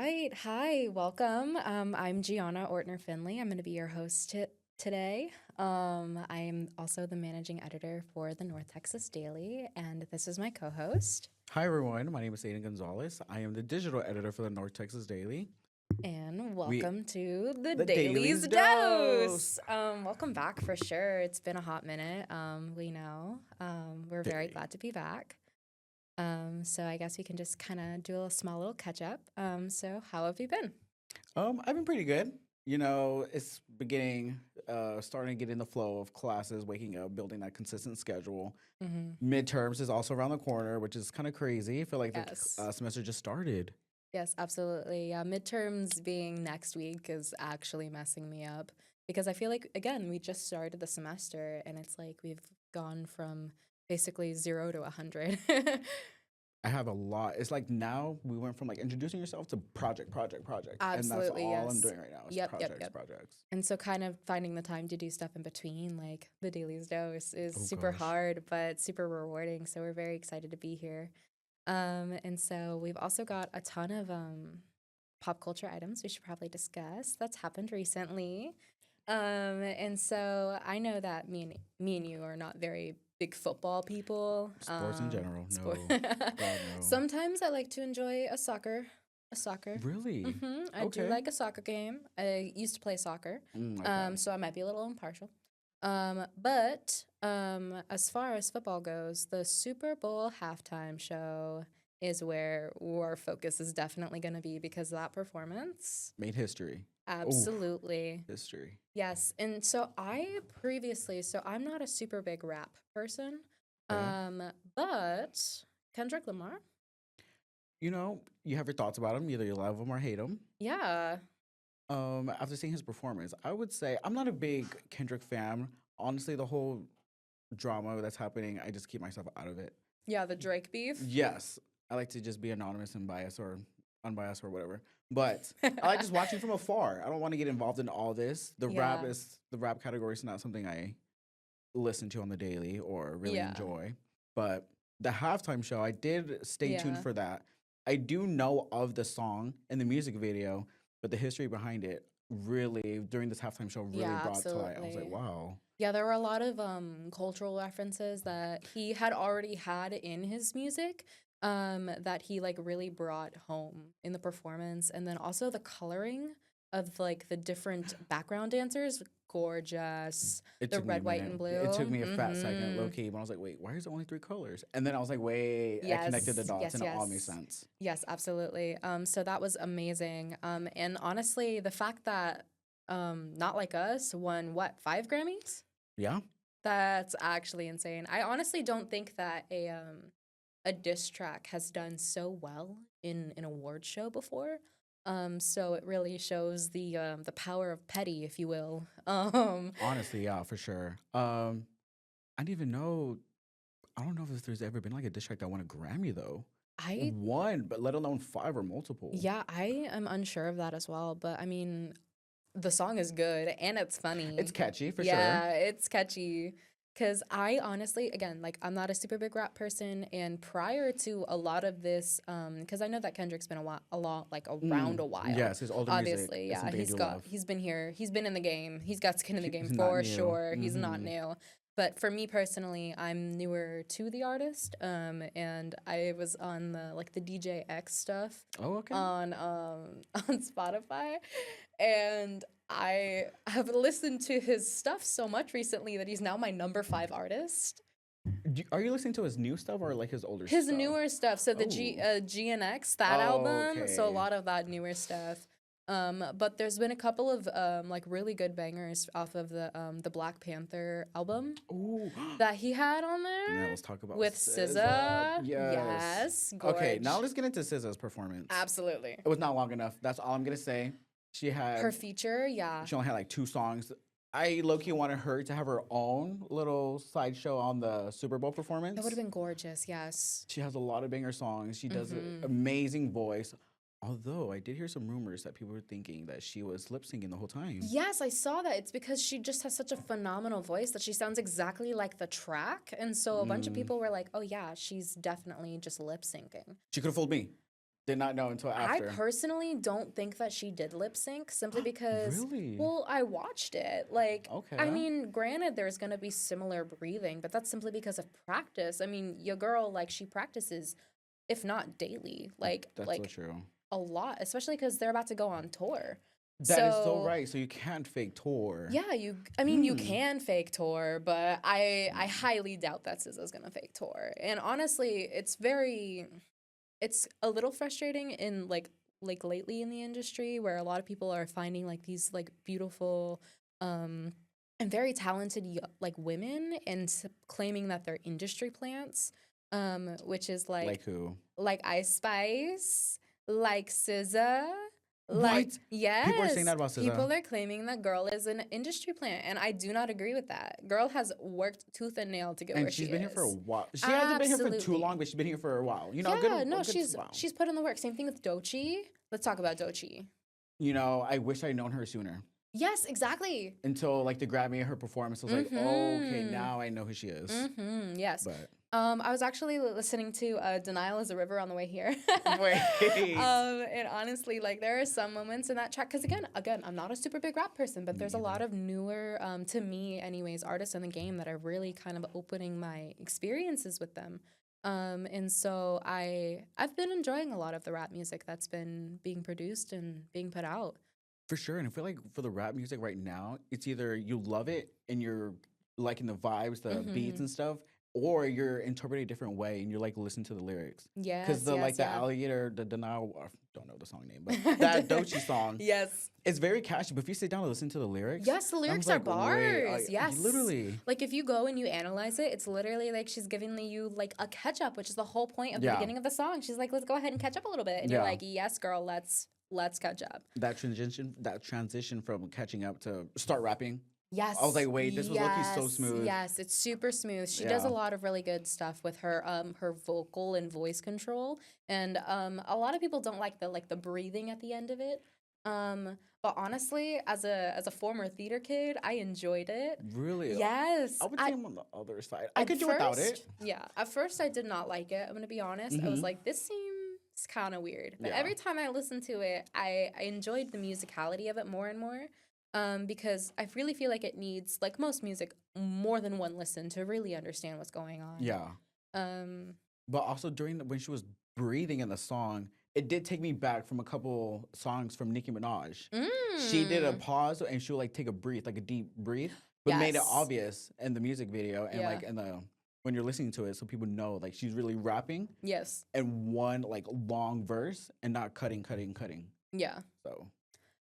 right. Hi, welcome. I'm Gianna Ortner-Finley. I'm going to be your host today. I am also the managing editor for the North Texas Daily, and this is my co-host. Hi, everyone. My name is Aiden Gonzalez. I am the digital editor for the North Texas Daily. And We welcome to the the Daily's Daily's Dose. Dose. Welcome back for sure. It's been a hot minute. We know. We're very Very. glad to be back. So I guess we can just kind of do a small little catch up. So how have you been? I've been pretty good. You know, it's beginning, starting to get in the flow of classes, waking up, building that consistent schedule. Midterms is also around the corner, which is kind of crazy. I feel like Yes. the semester just started. Yes, absolutely. Yeah, midterms being next week is actually messing me up because I feel like, again, we just started the semester and it's like we've gone from basically 0 to 100. I have a lot. It's like now we went from like introducing yourself to project. And that's Absolutely, all I'm yes. doing right now is Yep. projects. And so, kind of finding the time to do stuff in between, like the Daily's Dose, is Oh, super gosh. hard, but super rewarding. So, we're very excited to be here. And so, we've also got a ton of pop culture items we should probably discuss that's happened recently. And so, I know that me and you are not very big football people. Sports in general. Sport. No. God, no. Sometimes I like to enjoy a soccer. Really? I do Okay. like a soccer game. I used to play soccer, Okay. so I might be a little impartial. But as far as football goes, the Super Bowl halftime show is where our focus is definitely going to be because of that performance. Made history. Absolutely. History. Yes. And so I'm not a super big rap person, Okay. but Kendrick Lamar, You know, you have your thoughts about him. Either you love him or hate him. yeah. After seeing his performance, I would say I'm not a big Kendrick fan. Honestly, the whole drama that's happening, I just keep myself out of it. Yeah, the Drake beef. Yes, I like to just be anonymous and biased or unbiased or whatever. But I like just watching from afar. I don't want to get involved in all this. Yeah. The rap category is not something I listen to on the daily or really Yeah. enjoy. But the halftime show, I did stay tuned Yeah. for that. I do know of the song and the music video, but the history behind it really during this halftime show really Yeah, brought to light. I was like, absolutely. wow. Yeah, there were a lot of cultural references that he had already had in his music that he like really brought home in the performance, and then also the coloring of like the different background dancers, gorgeous. It The took me a red, white, minute. and blue. It took me a fat second, low Mhm. key, but I was like, wait, why is there only three colors? And then I was like, wait, I connected the Yes, dots yes, and it all made yes. sense. Yes, absolutely. So that was amazing. And honestly, the fact that Not Like Us won what, 5 Grammys? Yeah. That's actually insane. I honestly don't think that a diss track has done so well in an award show before. So it really shows the power of petty, if you will. Honestly, yeah, for sure. I didn't even know. I don't know if there's ever been like a diss track that won a Grammy though. I One, but let alone five or multiple. Yeah, I am unsure of that as well, but I mean, the song is good and it's funny. It's catchy for Yeah, sure. it's catchy. Cause I honestly, again, like I'm not a super big rap person, and prior to a lot of this, cause I know that Kendrick's been around a while. Yes, his older music Obviously, is yeah, something I do love. he's been here, he's been in the game, he's got skin in the game He's not for new. sure. He's not Mhm. new. But for me personally, I'm newer to the artist, and I was on the DJ X stuff Oh, okay. on on Spotify, and I have listened to his stuff so much recently that he's now my number 5 artist. Are you listening to his new stuff or like his older His stuff? newer stuff, so the Oh. GNX, that Oh, album, so a okay. lot of that newer stuff. But there's been a couple of like really good bangers off of the Black Panther album Ooh. that he had on Now there let's talk about with SZA. SZA. Yes. Yes, Okay, gorge. now let's get into SZA's performance. Absolutely. It was not long enough. That's all I'm gonna say. She Her had feature, yeah. she only had like 2 songs. I low-key wanted her to have her own little sideshow on the Super Bowl performance. That would have been gorgeous, yes. She has a lot of banger songs. She does an Mhm. amazing voice. Although I did hear some rumors that people were thinking that she was lip syncing the whole time. Yes, I saw that. It's because she just has such a phenomenal voice that she sounds exactly like the track. And so a bunch of Mm. people were like, oh, yeah, she's definitely just lip syncing. She could have fooled me. Did not know until I after. personally don't think that she did lip sync simply because, Really? well, I watched it. Like, Okay. I mean, granted, there's going to be similar breathing, but that's simply because of practice. I mean, your girl, like, she practices, if not daily, That's so true. a lot, especially because they're about to go on tour. That is so right. So you can't fake tour. Yeah, you can fake tour, but I highly doubt that SZA's gonna fake tour. And honestly, it's a little frustrating in lately in the industry where a lot of people are finding like these like beautiful and very talented like women and claiming that they're industry plants, which is Like who? like Ice Spice, like SZA. Like, What? yes, People are saying that about SZA. people are claiming that girl is an industry plant, and I do not agree with that. Girl has worked tooth and nail to get where she is. And she's been here for a while. She hasn't been here for too long, but she's been here for a while. You know, she's put in the work. Same thing with Doechii. Let's talk about Doechii. You know, I wish I'd known her sooner. Yes, exactly. Until like the Grammy, her performance was like, okay, now I know who she is. Yes. But I was actually listening to "Denial Is a River" on the way here. Wait. And honestly, like there are some moments in that track because again, I'm not a super big rap person, but there's a lot of newer, to me, anyways, artists in the game that are really kind of opening my experiences with them. And so I've been enjoying a lot of the rap music that's been being produced and being put out. For sure. And I feel like for the rap music right now, it's either you love it and you're liking the vibes, the beats and stuff, or you're interpreting a different way and you're like listen to the lyrics. Yeah. Because the alligator, the denial, I don't know the song name, but that Doechii song. Yes. It's very catchy, but if you sit down and listen to the lyrics. Yes, the lyrics are bars. Yes. Literally. Like if you go and you analyze it, it's literally like she's giving you like a catch up, which is the whole point of the beginning of the song. She's like, let's go ahead and catch up a little bit. And you're like, yes, girl, let's catch up. That transition from catching up to start rapping. Yes. I was like, wait, this was looking so smooth. Yes, it's super smooth. She does a lot of really good stuff with her her vocal and voice control. And a lot of people don't like the breathing at the end of it. But honestly, as a former theater kid, I enjoyed it. Really? Yes. I would say I'm on the other side. I could do without it. Yeah. At first I did not like it. I'm gonna be honest. I was like, this seems kind of weird. But every time I listened to it, I enjoyed the musicality of it more and more. Because I really feel like it needs, like most music, more than one listen to really understand what's going on. Yeah. But also when she was breathing in the song, it did take me back from a couple songs from Nicki Minaj. She did a pause and she would like take a breathe, like a deep breathe, but made it obvious in the music video and like in the when you're listening to it, so people know like she's really rapping. Yes. And one like long verse and not cutting. Yeah. So.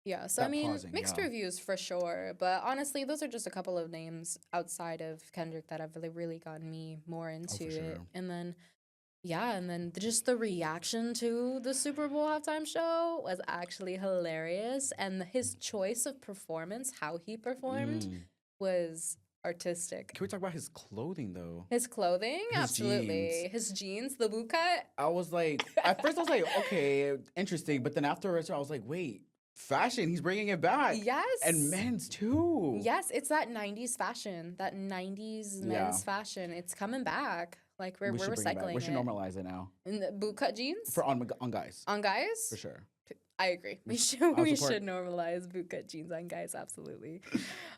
Yeah, so I mean, mixed reviews for sure, but honestly, those are just a couple of names outside of Kendrick that have really gotten me more into it. And then, just the reaction to the Super Bowl halftime show was actually hilarious, and his choice of performance, how he performed, was artistic. Can we talk about his clothing though? His clothing, absolutely. Jeans. His jeans, the boot cut. I was like, at first I was like, okay, interesting, but then afterwards I was like, wait. Fashion, he's bringing it back. Yes. And men's too. Yes, it's that 90s fashion, that 90s men's fashion. It's coming back. Like we're recycling it. We should normalize it now. And the bootcut jeans? For on guys. On guys? For sure. I agree. We should normalize bootcut jeans on guys, absolutely.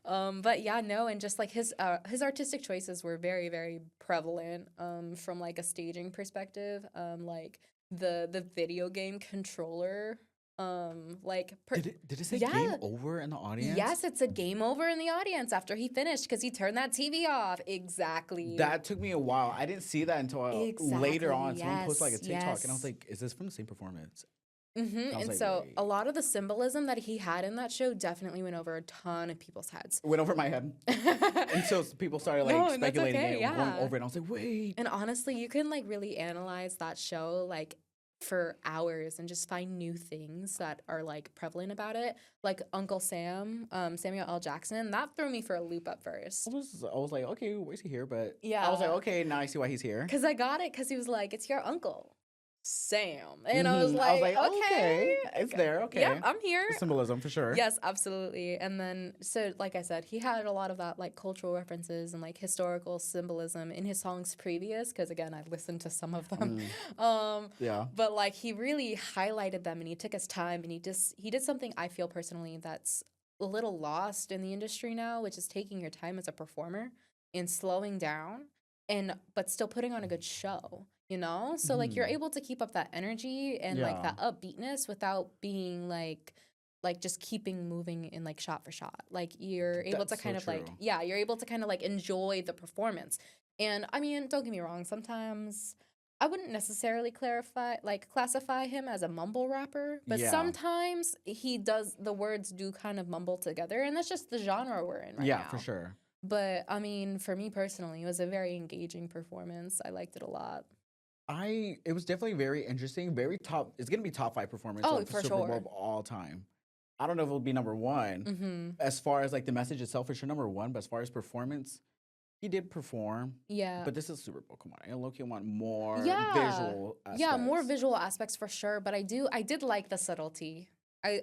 But yeah, no, and just like his artistic choices were very, very prevalent from like a staging perspective. Like the video game controller. Did it say game over in the audience? Yes, it said game over in the audience after he finished because he turned that TV off. Exactly. That took me a while. I didn't see that until later on. Someone posted like a TikTok, and I was like, "Is this from the same performance?" And like, so a lot of the symbolism that he had in that show definitely went over a ton of people's heads. Went over my head. Until people started like speculating and going over it. I was like, wait. And honestly, you can like really analyze that show like for hours and just find new things that are like prevalent about it. Like Uncle Sam, Samuel L. Jackson, that threw me for a loop at first. I was like, okay, why is he here? But I was like, okay, now I see why he's here. Because I got it because he was like, it's your uncle. Sam. And I was I was like, like, oh, okay, it's there. Yep, Okay, I'm here. the symbolism for sure. Yes, absolutely. And then, so like I said, he had a lot of that like cultural references and like historical symbolism in his songs previous, because again, I've listened to some of them. Yeah. But like he really highlighted them and he took his time and he did something I feel personally that's a little lost in the industry now, which is taking your time as a performer and slowing down and but still putting on a good show, you know? So like you're able to keep up that energy and like Yeah. that upbeatness without being like just keeping moving in like shot for shot. Like you're able to That's kind so of like true. you're able to kind of like enjoy the performance. And I mean, don't get me wrong, sometimes I wouldn't necessarily classify him as a mumble rapper, but Yeah. sometimes the words do kind of mumble together, and that's just the genre we're in right Yeah, now. for sure. But I mean, for me personally, it was a very engaging performance. I liked it a lot. It was definitely very interesting. Very top. It's gonna be top 5 performance Oh, of for Super Bowl sure. of all time. I don't know if it'll be number one. Mm-hmm. As far as like the message itself, for sure number one. But as far as performance, he did perform. Yeah. But this is Super Bowl. Come on, I low-key want more Yeah. visual aspects. Yeah, more visual aspects for sure. But I did like the subtlety. I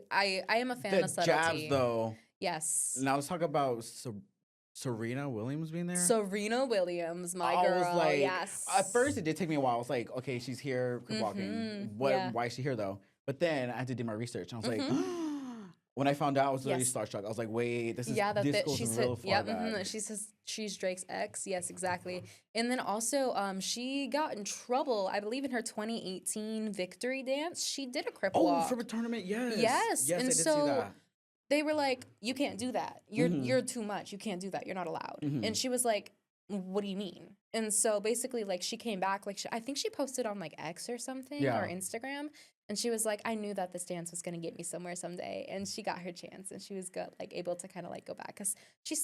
am a fan of The subtlety. jabs, though. Yes. Now let's talk about Serena Williams being there. Serena Williams, my girl. I was like, yes. At first, it did take me a while. I was like, okay, she's here, crip walking. Yeah. Why is she here though? But then I had to do my research. And I was like, Mhm. when I found out, I was really Yes. starstruck. I was like, wait, this goes she's real far back. She says she's Drake's ex. Yes, exactly. And then also, she got in trouble, I believe, in her 2018 victory dance. She did a crip walk. From a tournament, yes. Yes, Yes, and I did see so that. they were like, "You can't do that. You're too much. You can't do that. You're not allowed." And she was like, "What do you mean?" And so basically, like, she came back, like, I think she posted on like X or something Yeah. or Instagram, and she was like, "I knew that this dance was gonna get me somewhere someday," and she got her chance, and she was good, like, able to kind of like go back because she's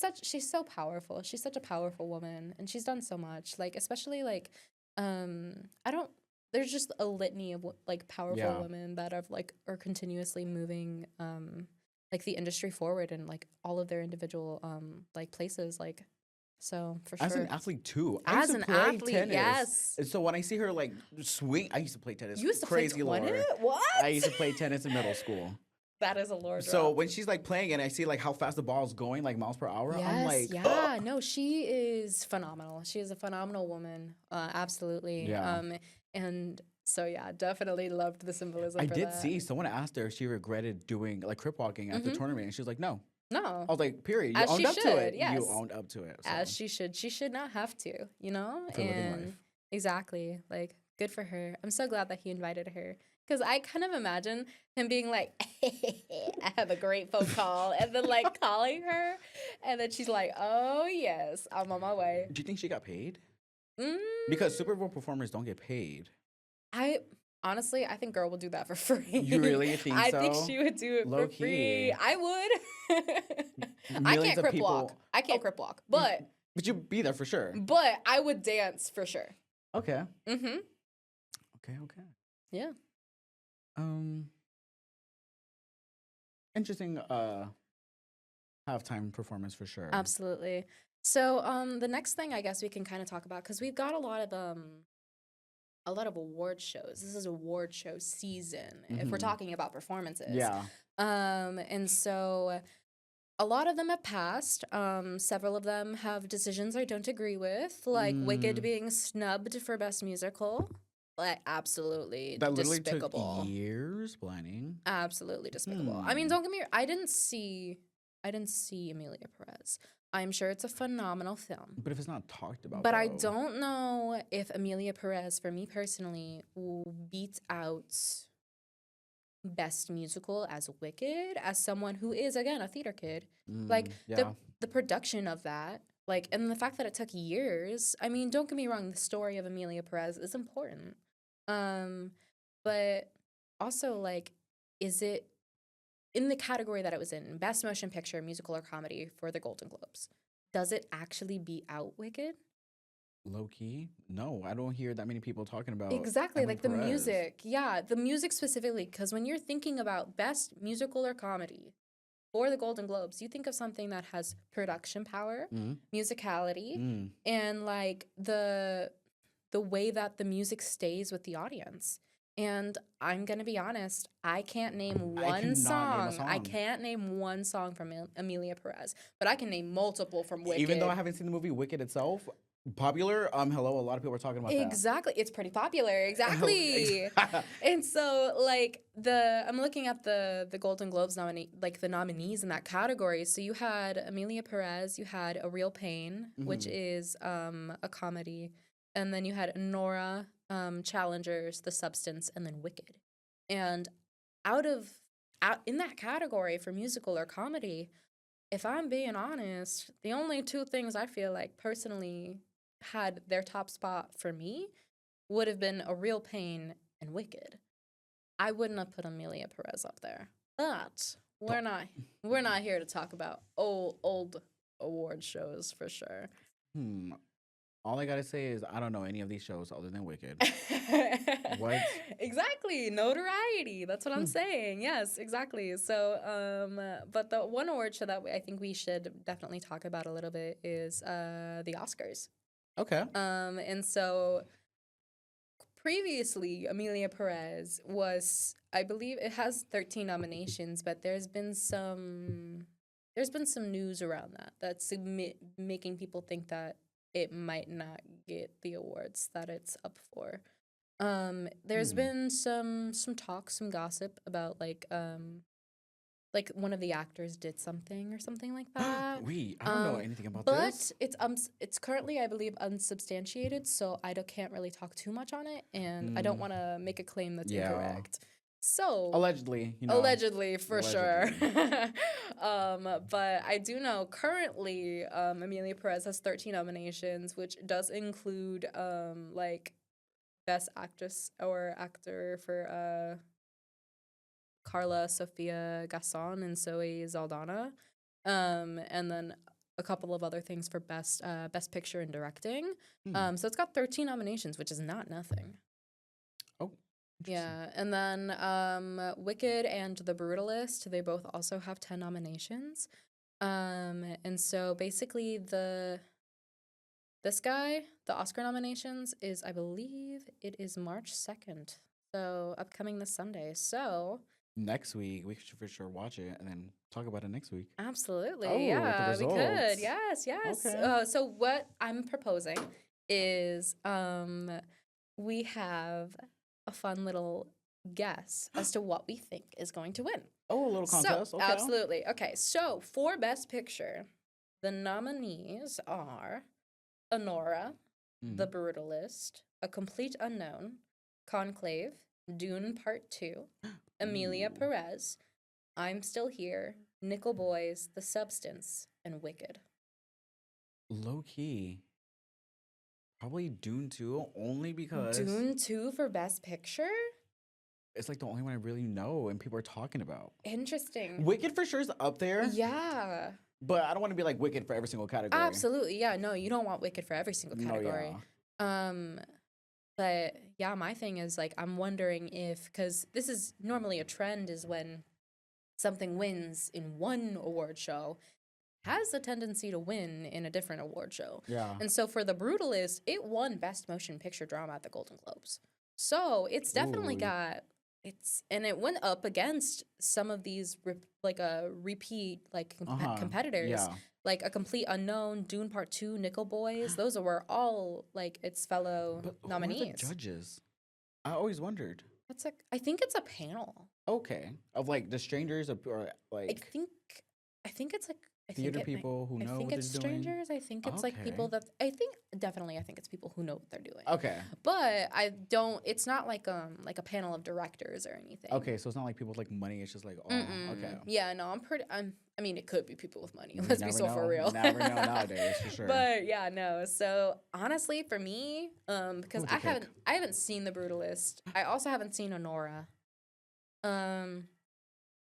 so powerful. She's such a powerful woman, and she's done so much. Like, especially like, I don't. There's just a litany of like powerful women that are continuously moving like the industry forward and like all of their individual like places, like, so for sure. As an athlete too. As I an used to play athlete, tennis. yes. And so when I see her like swing, I used to play tennis. You used to Crazy play lore. tennis? What? I used to play tennis in middle school. That is a lore drop. So when she's like playing and I see like how fast the ball's going, like miles per hour, yes, I'm like, yeah, no, she is phenomenal. She is a phenomenal woman. Absolutely. Yeah. And so yeah, definitely loved the symbolism. I for did that. see someone asked her if she regretted doing like crip walking at the tournament, and she was like, no. No. I was like, period. You As owned she up to should, it. yes. You owned up to it. So. As she should. She should not have to, you know? For living life. Exactly. Like, good for her. I'm so glad that he invited her. Because I kind of imagine him being like, I have a great phone call. And then, like, calling her. And then she's like, oh, yes, I'm on my way. Do you think she got paid? Because Super Bowl performers don't get paid. Honestly, I think girl will do that for free. You really think so? I think she would do it Low for free. key. I would. I Millions can't of crip people- walk. I can't crip walk. But you'd be there for sure. But I would dance for sure. Okay. Mm-hmm. Okay. Yeah. Interesting halftime performance for sure. Absolutely. So the next thing I guess we can kind of talk about, because we've got a lot of award shows. This is award show season if we're talking about performances. Yeah. And so a lot of them have passed. Several of them have decisions I don't agree with, like Wicked being snubbed for Best Musical. Like, absolutely That literally despicable. took years planning. Absolutely despicable. I mean, don't get me wrong. I didn't see Amelia Perez. I'm sure it's a phenomenal film. But if it's not talked about, But I don't know if Amelia Perez, for me personally, will beat out Best Musical as Wicked, as someone who is, again, a theater kid. Like, the production of that, like, and the fact that it took years. I mean, don't get me wrong, the story of Amelia Perez is important. But also, like, is it in the category that it was in, Best Motion Picture, Musical or Comedy for the Golden Globes? Does it actually beat out Wicked? Low key? No, I don't hear that many people talking about Exactly, Emily like the Perez. music. Yeah, the music specifically, because when you're thinking about Best Musical or Comedy for the Golden Globes, you think of something that has production power, musicality, and like the way that the music stays with the audience. And I'm gonna be honest, I can't name I one cannot name a song. I song. can't name one song from Amelia Perez, but I can name multiple from Even though I Wicked. haven't seen the movie Wicked itself, popular. Hello, a lot of people are talking about that. Exactly. It's pretty popular. Oh, Exactly. And so like I'm looking at the Golden Globes the nominees in that category. So you had Amelia Perez, you had A Real Pain, which Mhm. is a comedy, and then you had Nora, Challengers, The Substance, and then Wicked. And out of out in that category for musical or comedy, if I'm being honest, the only two things I feel like personally had their top spot for me would have been A Real Pain and Wicked. I wouldn't have put Amelia Perez up there. But The- we're not here to talk about old award shows for sure. hmm. All I gotta say is I don't know any of these shows other than Wicked. What? Exactly, notoriety. That's what I'm Hmm. saying. Yes, exactly. So, but the one award show that I think we should definitely talk about a little bit is the Oscars. Okay. And so previously, Amelia Perez was, I believe, it has 13 nominations, but there's been some news around that's making people think that it might not get the awards that it's up for. There's Hmm. been some talk, some gossip about like one of the actors did something or something like that. Wait, I don't know anything about But this. it's currently, I believe, unsubstantiated, so can't really talk too much on it, and I don't Hmm. want to make a claim that's Yeah. incorrect. So Allegedly, allegedly, for sure. Allegedly. But I do know currently Amelia Perez has 13 nominations, which does include like Best Actress or Actor for Carla Sofia Gasson and Zoe Zaldana, and then a couple of other things for Best Picture and Directing. Hmm. So it's got 13 nominations, which is not nothing. Oh, interesting. Yeah, and then Wicked and The Brutalist, they both also have 10 nominations. And so basically the Oscar nominations is, I believe it is March 2nd. So upcoming this Sunday. So Next week, we should for sure watch it and then talk about it next week. absolutely, Oh, the yeah, we could. results. Yes, yes. Okay. So what I'm proposing is we have a fun little guess as to what we think is going to win. Oh, a little So, contest. Okay. absolutely. Okay, so for Best Picture, the nominees are Honora, The Mm. Brutalist, A Complete Unknown, Conclave, Dune Part 2, Amelia Ooh. Perez, I'm Still Here, Nickel Boys, The Substance, and Wicked. Low key. Probably Dune 2, only because Dune 2 for Best Picture? it's like the only one I really know and people are talking about. Interesting. Wicked for sure is up there, Yeah. but I don't want to be like Wicked for every single category. Absolutely. Yeah, no, you don't want Wicked for every single No, category. yeah. Um but yeah, my thing is like I'm wondering if, cuz this is normally a trend, is when something wins in one award show has a tendency to win in a different award show. Yeah. And so for The Brutalist, it won Best Motion Picture Drama at the Golden Globes. So it's definitely Ooh. and it went up against some of these repeat competitors, Yeah. like A Complete Unknown, Dune Part 2, Nickel Boys. Those were all like its fellow But who are the nominees. judges? I always wondered. I think it's a panel. Okay. Of like the strangers or I like think I think it's like I theater think it might, people who I know think what it's they're doing. strangers. I think it's like people Okay. that I think it's people who know what they're doing. Okay. But I don't. It's not like a panel of directors or anything. Okay, so it's not like people with like money. It's just like, oh, okay. Yeah, no, I mean, it could be people with money. You Let's be never so for know. real. Never know nowadays, for sure. But yeah, no. So honestly, for me, because would you pick? I haven't seen The Brutalist. I also haven't seen Honora.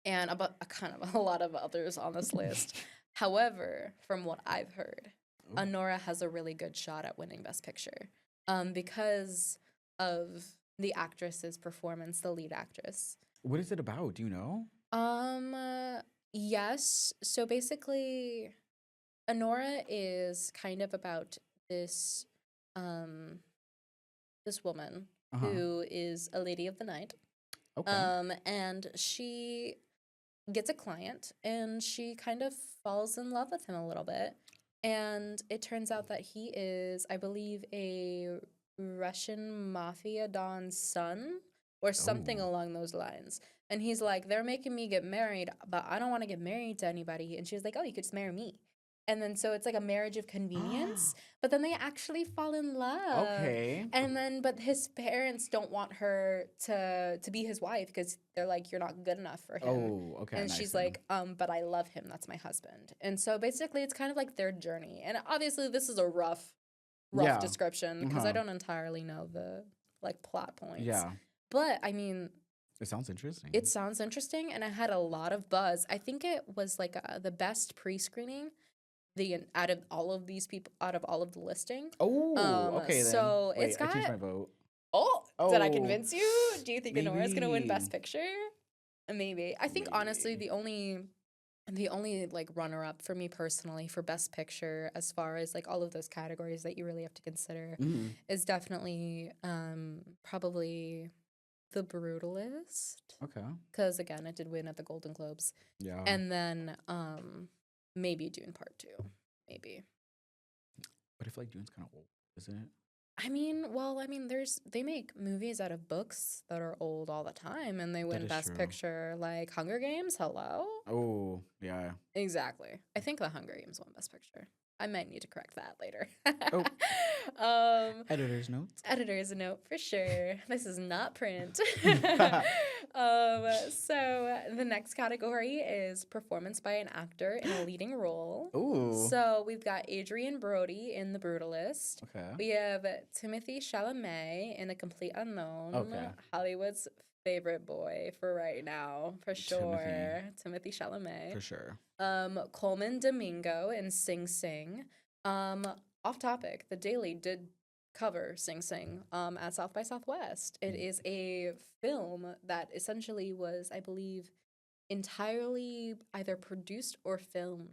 And about a kind of a lot of others on this list. However, from what I've heard, Ooh. Honora has a really good shot at winning Best Picture, because of the actress's performance, the lead actress. What is it about? Do you know? Yes. So basically, Honora is kind of about this, this woman Uh-huh. who is a lady of the night. Okay. And she gets a client and she kind of falls in love with him a little bit. And it turns out that he is, I believe, a Russian mafia don's son or something Oh. along those lines. And he's like, they're making me get married, but I don't want to get married to anybody. And she's like, oh, you could just marry me. And then so it's like a marriage of convenience, but then they actually fall in love. Okay. And then but his parents don't want her to be his wife because they're like, you're not good enough for him. Oh, okay. And nice she's then. like, but I love him. That's my husband. And so basically it's kind of like their journey. And obviously this is a rough Yeah. description because I Uh-huh. don't entirely know the like plot points. Yeah. But I mean, It sounds interesting. it sounds interesting and it had a lot of buzz. I think it was like the best pre-screening out of all of these people, out of all of the listing. Oh, okay then. So Wait, it's I changed my got. vote. Oh, did I Oh, convince you? Do you think Anora's gonna win Best maybe. Picture? Maybe. I think honestly Maybe. the only like runner up for me personally for Best Picture as far as like all of those categories that you really have to consider Mhm. is definitely probably The Brutalist. Okay. Because again, it did win at the Golden Globes. Yeah. And then maybe Dune Part 2. Maybe. But I feel like Dune's kind of old, isn't it? I mean, they make movies out of books that are old all the time and they That win is Best true. Picture, like Hunger Games. Hello? Oh, yeah. Exactly. I think the Hunger Games won Best Picture. I might need to correct that later. Oh. um, Editor's notes. Editor's note for sure. This is not print. So the next category is performance by an actor in a leading role. Ooh. So we've got Adrian Brody in The Brutalist. Okay. We have Timothy Chalamet in A Complete Unknown. Okay. Hollywood's favorite boy for right now, for sure. Timothy Chalamet. For sure. Coleman Domingo in Sing Sing. Off topic, The Daily did cover Sing Sing at South by Southwest. It is a film that essentially was, I believe, entirely either produced or filmed,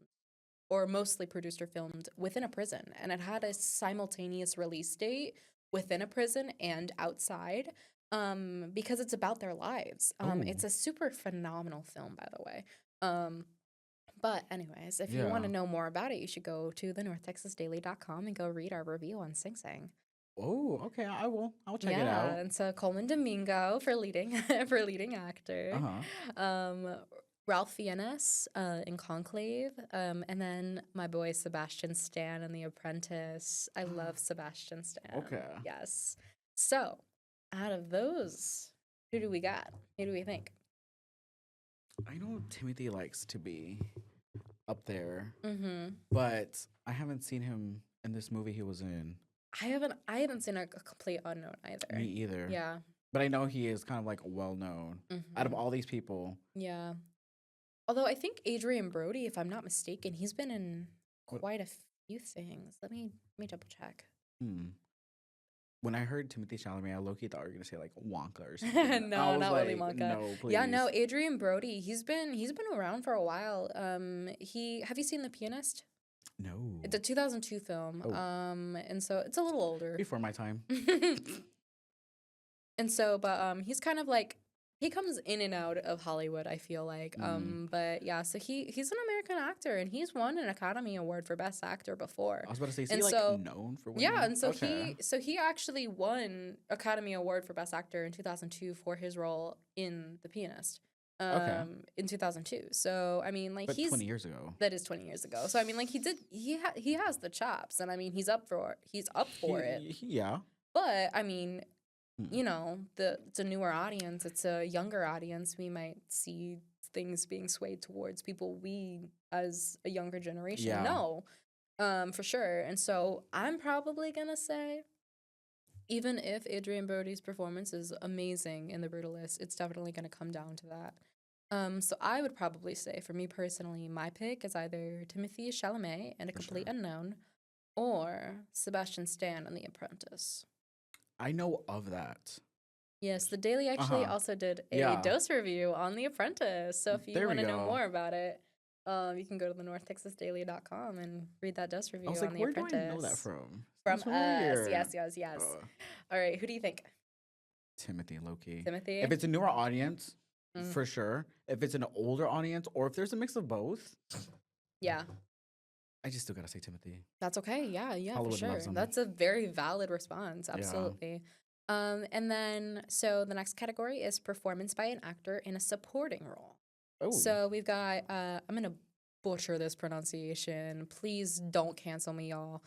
or mostly produced or filmed within a prison. And it had a simultaneous release date within a prison and outside because it's about their lives. It's a super phenomenal film, by the way. But anyways, if you want to know more about it, you should go to thenorthtexasdaily.com and go read our review on Sing Sing. Oh, okay. I will. I'll check it out. And so Coleman Domingo for leading actor. Uh-huh. Ralph Fiennes in Conclave, and then my boy Sebastian Stan in The Apprentice. I love Sebastian Stan. Okay. Yes. So, out of those, who do we got? Who do we think? I know Timothy likes to be up there, Mm-hmm. but I haven't seen him in this movie he was in. I haven't seen a Complete Unknown either. Me either. Yeah. But I know he is kind of like well known out of all these people. Yeah. Although I think Adrian Brody, if I'm not mistaken, he's been in quite a few things. Let me double check. When I heard Timothy Chalamet, I low-key thought you were gonna say like Wonka or something. No, not Willy Wonka. No, please. Yeah, no, Adrian Brody. He's been around for a while. Have you seen The Pianist? No. It's a 2002 film. Oh. And so it's a little older. Before my time. And so, but he's kind of like, he comes in and out of Hollywood, I feel like. But yeah, so he's an American actor and he's won an Academy Award for Best Actor before. I was about to say, is he like known for winning? Yeah, and so he actually won Academy Award for Best Actor in 2002 for his role in The Pianist. In 2002. So I mean, like, but 20 years ago. That is 20 years ago. So I mean, like, he has the chops, and I mean, he's up for it. Yeah. But I mean, you know, it's a newer audience, it's a younger audience. We might see things being swayed towards people we, as a younger generation, know, for sure. And so I'm probably gonna say, even if Adrian Brody's performance is amazing in The Brutalist, it's definitely gonna come down to that. So I would probably say, for me personally, my pick is either Timothy Chalamet in A Complete Unknown or Sebastian Stan in The Apprentice. I know of that. Yes, The Daily actually also did a dose review on The Apprentice. So if you want to know more about it, you can go to thenorthtexasdaily.com and read that dose review on The Apprentice. Where do I know that from? From us. Yes. All right, who do you think? Timothy, low-key. Timothy? If it's a newer audience, for sure. If it's an older audience, or if there's a mix of both, Yeah. I just still gotta say Timothy. That's okay. Yeah, for Hollywood sure. loves him. That's a very valid response. Yeah. Absolutely. And then, so the next category is performance by an actor in a supporting role. Oh. So we've got, I'm going to butcher this pronunciation. Please don't cancel me, y'all.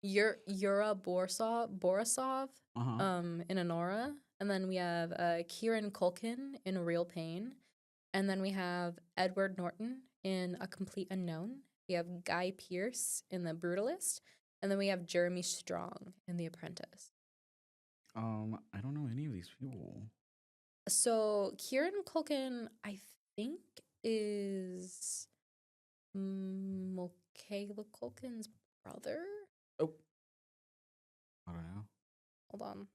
Yura Borisov in Anora. And then we have Kieran Culkin in Real Pain. And then we have Edward Norton in A Complete Unknown. We have Guy Pearce in The Brutalist. And then we have Jeremy Strong in The Apprentice. I don't know any of these people. So Kieran Culkin, I think, is Michaela Culkin's brother. Oh, I don't know. Hold on.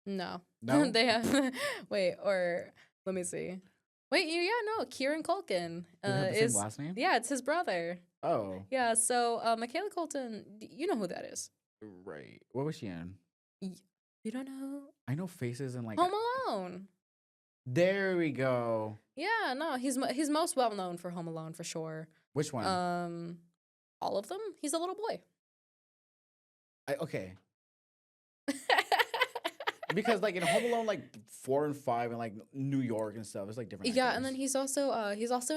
No. No? They have. Wait, or let me see. Wait, no. Kieran Culkin Do they have the same last name? Yeah, it's his brother. Oh. Yeah, so Michaela Colton, you know who that is. Right. What was she in? You don't know? I know faces and like Home Alone. There we go. Yeah, no, he's most well known for Home Alone for sure. Which one? All of them. He's a little boy. Okay. Because like in Home Alone, like 4 and 5, and like New York and stuff, it's like different. Yeah, actors. and then he's also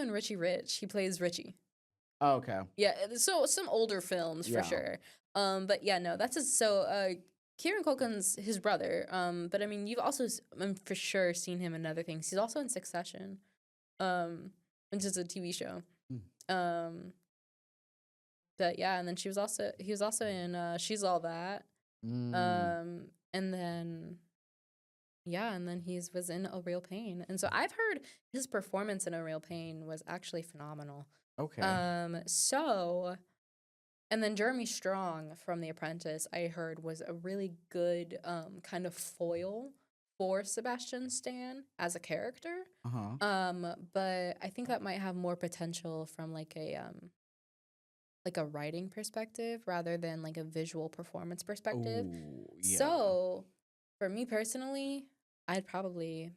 in Richie Rich. He plays Richie. Oh, okay. Yeah, so some older films for sure. But yeah, no, that's Kieran Culkin's his brother. But I mean, you've also for sure seen him in other things. He's also in Succession, which is a TV show. But yeah, and then he was also in She's All That. And then he was in A Real Pain. And so I've heard his performance in A Real Pain was actually phenomenal. Okay. And then Jeremy Strong from The Apprentice, I heard, was a really good kind of foil for Sebastian Stan as a character. But I think that might have more potential from like a writing perspective rather than like a visual performance perspective. Ooh, yeah. So for me personally,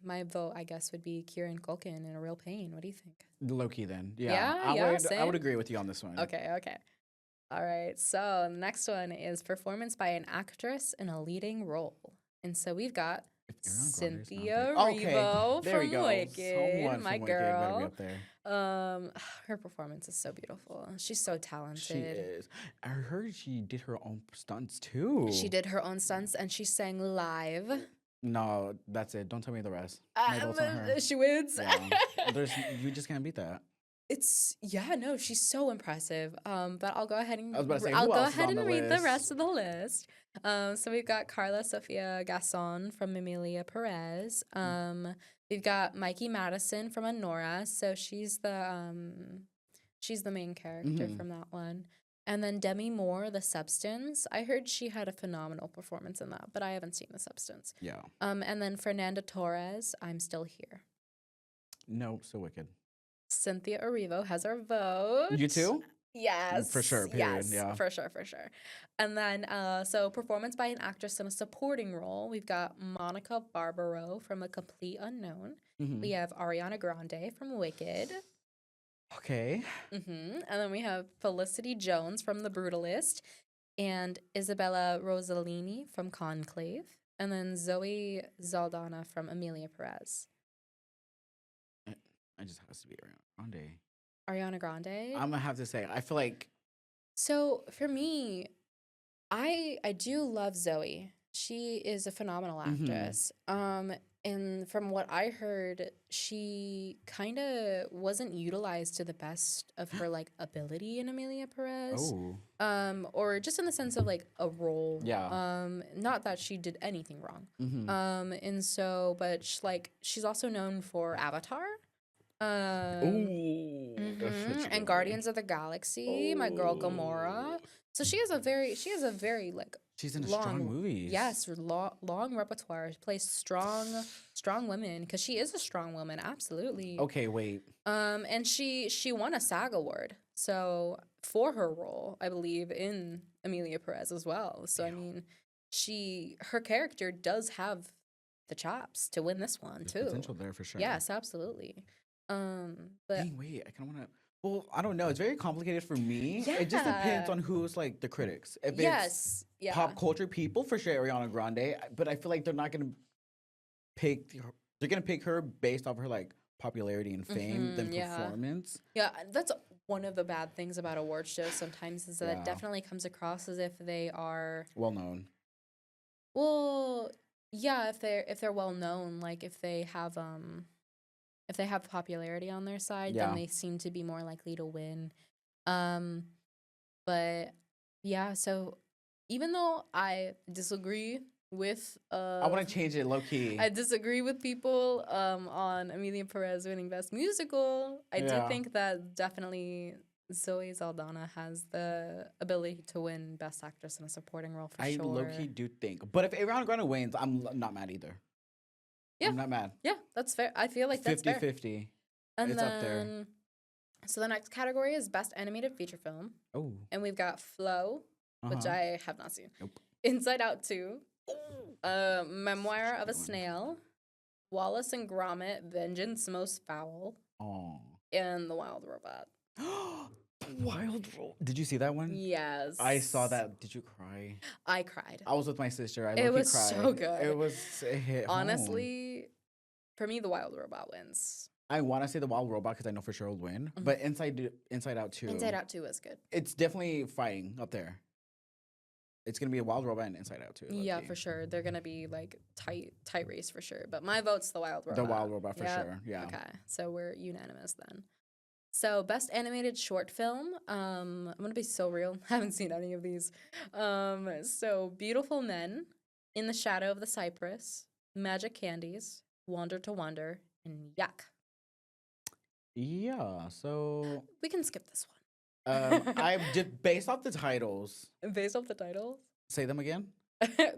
my vote, I guess, would be Kieran Culkin in A Real Pain. What do you think? Low-key then. Yeah. I would agree with you on this one. Okay. All right. So the next one is performance by an actress in a leading role. And so we've got Cynthia Erivo from Wicked, my girl. Her performance is so beautiful. She's so talented. She is. I heard she did her own stunts too. She did her own stunts and she sang live. No, that's it. Don't tell me the rest. She wins. Yeah. You just can't beat that. She's so impressive. But I'll go ahead and read the rest of the list. So we've got Carla Sofia Gasson from Emilia Perez. We've got Mikey Madison from Anora. So she's the main character from that one. And then Demi Moore, The Substance. I heard she had a phenomenal performance in that, but I haven't seen The Substance. Yeah. And then Fernanda Torres, I'm Still Here. No, so Wicked. Cynthia Erivo has our vote. You too? Yes. For sure, period. Yes, yeah. For sure. And then, so performance by an actress in a supporting role, we've got Monica Barbaro from A Complete Unknown. We have Ariana Grande from Wicked. Okay. And then we have Felicity Jones from The Brutalist and Isabella Rossellini from Conclave. And then Zoe Saldana from Emilia Perez. I just has to be Ariana Grande. Ariana Grande? I'm going to have to say, I feel like... So, for me, I do love Zoe. She is a phenomenal actress. And from what I heard, she kind of wasn't utilized to the best of her like ability in Emilia Perez. Or just in the sense of like a role. Yeah. Not that she did anything wrong. And so, but she's also known for Avatar. And Guardians of the Galaxy, my girl Gamora. So she has a very like She's in strong movies. Yes, long repertoire. Plays strong women because she is a strong woman. Absolutely. Okay, wait. And she won a SAG award. So for her role, I believe in Amelia Perez as well. So I mean, her character does have the chops to win this one too. Potential there for sure. Yes, absolutely. But dang, wait, I kind of want to. Well, I don't know. It's very complicated for me. Yeah. It just depends on who's like the critics. If it's pop culture people, for sure, Ariana Grande. But I feel like they're not gonna pick. They're gonna pick her based off her like popularity and fame than performance. Yeah, that's one of the bad things about award shows sometimes is that it definitely comes across as if they are well known. Well, yeah, if they're well known, like if they have popularity on their side, then they seem to be more likely to win. But yeah, so even though I disagree with I want to change it low key. I disagree with people on Amelia Perez winning Best Musical. I do think that definitely Zoe Saldana has the ability to win Best Actress in a Supporting Role for sure. I low key do think. But if Ariana Grande wins, I'm not mad either. Yeah. I'm not mad. Yeah, that's fair. I feel like that's 50-50. And it's up there. So the next category is Best Animated Feature Film. Oh. And we've got Flow, which I have not seen. Nope. Inside Out 2. Memoir of a Snail. Wallace and Gromit, Vengeance Most Foul. Oh. And The Wild Robot. Wild Robot. Did you see that one? Yes. I saw that. Did you cry? I cried. I was with my sister. It was so good. It hit honestly, for me, The Wild Robot wins. I want to say The Wild Robot because I know for sure it'll win. Mm-hmm. But Inside Out 2. Inside Out 2 was good. It's definitely fighting up there. It's going to be a Wild Robot and Inside Out 2. Yeah, for sure. They're going to be like tight race for sure. But my vote's The Wild Robot. The Wild Robot for sure. Yeah. Okay. So we're unanimous then. So Best Animated Short Film. I'm going to be so real. I haven't seen any of these. So Beautiful Men, In the Shadow of the Cypress, Magic Candies, Wander to Wonder, and Yuck. Yeah, so we can skip this one. I'm just based off the titles. Based off the titles? Say them again.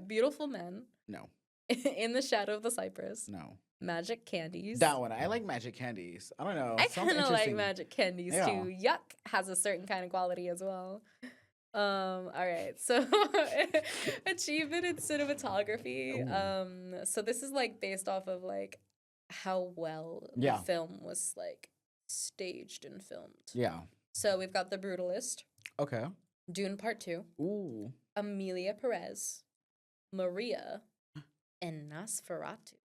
Beautiful Men. No. In the Shadow of the Cypress. No. Magic Candies. That one. I like Magic Candies. I don't know. I kind of like Magic Candies too. Yuck has a certain kind of quality as well. All right. So achievement in cinematography. So this is like based off of like how well the film was like staged and filmed. Yeah. So we've got The Brutalist. Okay. Dune Part 2. Ooh. Amelia Perez. Maria. And Nosferatu.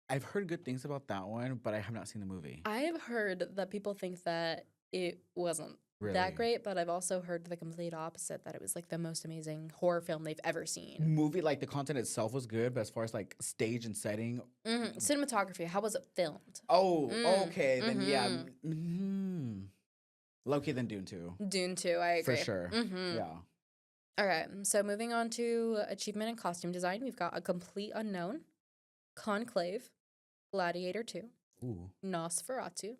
I've heard good things about that one, but I have not seen the movie. I have heard that people think that it wasn't that great, but I've also heard the complete opposite, that it was like the most amazing horror film they've ever seen. Movie, like the content itself was good, but as far as like stage and setting. Cinematography, how was it filmed? Oh, okay. Then yeah. Low-key than Dune 2. Dune 2, I agree. For sure. Yeah. All right, so moving on to achievement in costume design, we've got A Complete Unknown, Conclave, Gladiator 2, Nosferatu,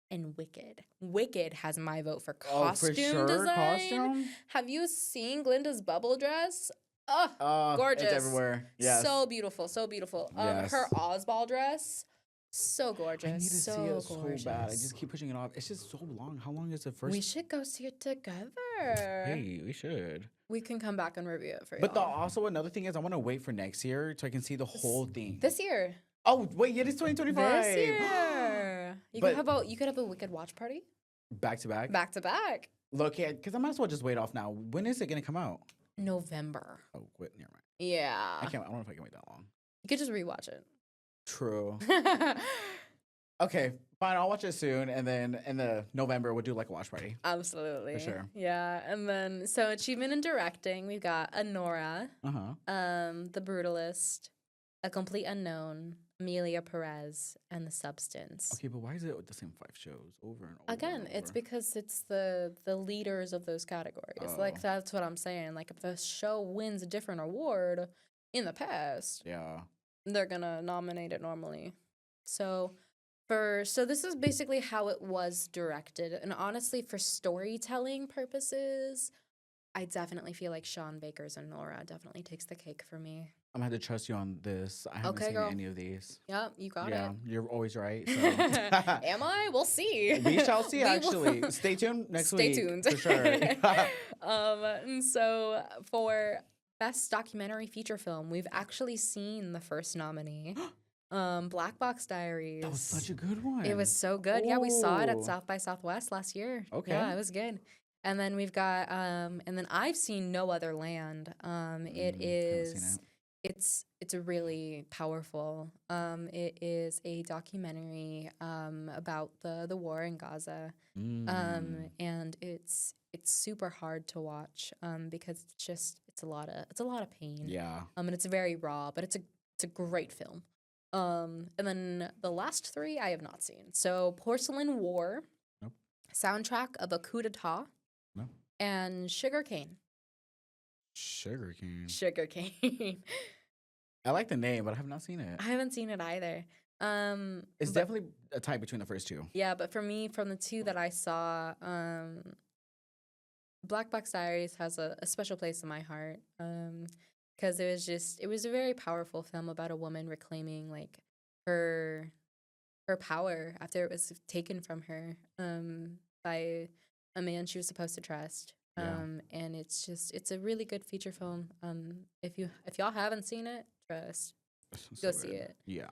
and Wicked. Wicked has my vote for costume design. Costume? Have you seen Glinda's bubble dress? Oh, gorgeous. It's everywhere. Yes. So beautiful, so beautiful. Yes. Her Ozball dress, so gorgeous. I need to so see it gorgeous. So bad. I just keep pushing it off. It's just so long. How long is the first? We should go see it together. Hey, we should. We can come back and review it for you. But also another thing is I want to wait for next year so I can see the whole thing. This year. Oh, wait, it is 2025. This year. You could have a Wicked watch party. Back to back? Back to back. Look, yeah, because I might as well just wait off now. When is it going to come out? November. Oh, wait, never mind. Yeah. I don't know if I can wait that long. You could just rewatch it. True. Okay, fine. I'll watch it soon, and then in the November we'll do like a watch party. Absolutely, for sure. Yeah, and then so achievement in directing, we've got Anora, The Brutalist, A Complete Unknown, Amelia Perez, and The Substance. Okay, but why is it the same 5 shows over and over? Again, and over? it's because it's the leaders of those categories. Like that's what I'm saying. Like if a show wins a different award in the past, they're gonna nominate it normally. So this is basically how it was directed. And honestly, for storytelling purposes, I definitely feel like Sean Baker's and Nora definitely takes the cake for me. I'm gonna have to trust you on this. I haven't Okay, seen girl. any of these. Yep, you got Yeah, it. you're always right. So Am I? We'll see. we shall see. We will- Actually, stay tuned next Stay week tuned. for sure. And so for best documentary feature film, we've actually seen the first nominee. Black Box Diaries. That was such a good one. It was so good. Yeah, we saw it at Oh. South by Southwest last year. Okay. Yeah, it was good. And then we've got and then I've seen No Other Land. It haven't seen is it. it's a really powerful. It is a documentary about the war in Gaza. And it's super hard to watch because it's a lot of pain. Yeah. And it's very raw, but it's a great film. And then the last three I have not seen. So Porcelain War, Nope. soundtrack of a coup d'etat, No. and Sugarcane. Sugarcane. Sugarcane. I like the name, but I have not seen it. I haven't seen it either. It's definitely a tie between the first two. Yeah, but for me, from the two that I saw, Black Box Diaries has a special place in my heart. Because it was a very powerful film about a woman reclaiming like her power after it was taken from her by a man she was supposed to trust. And it's a really good feature film. If y'all haven't seen it, trust. Go see it. Yeah.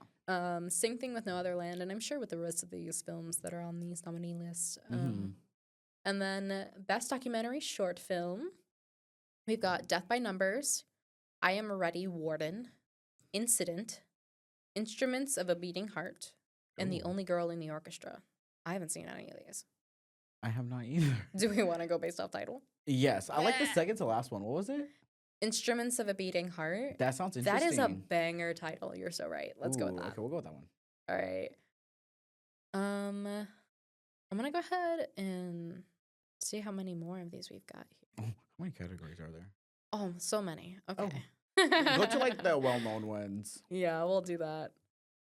Same thing with No Other Land, and I'm sure with the rest of these films that are on these nominee lists. And then best documentary short film, we've got Death by Numbers, I Am Ready, Warden, Incident, Instruments of a Beating Heart, and The Only Girl in the Orchestra. I haven't seen any of these. I have not either. Do we want to go based off title? Yes, I like the second to last one. What was it? Instruments of a Beating Heart. That sounds interesting. That is a banger title. You're so right. Let's go with that. Okay, we'll go with that one. All right. I'm gonna go ahead and see how many more of these we've got here. Oh, how many categories are there? Oh, so many. Okay. Go to like the well-known ones. Yeah, we'll do that.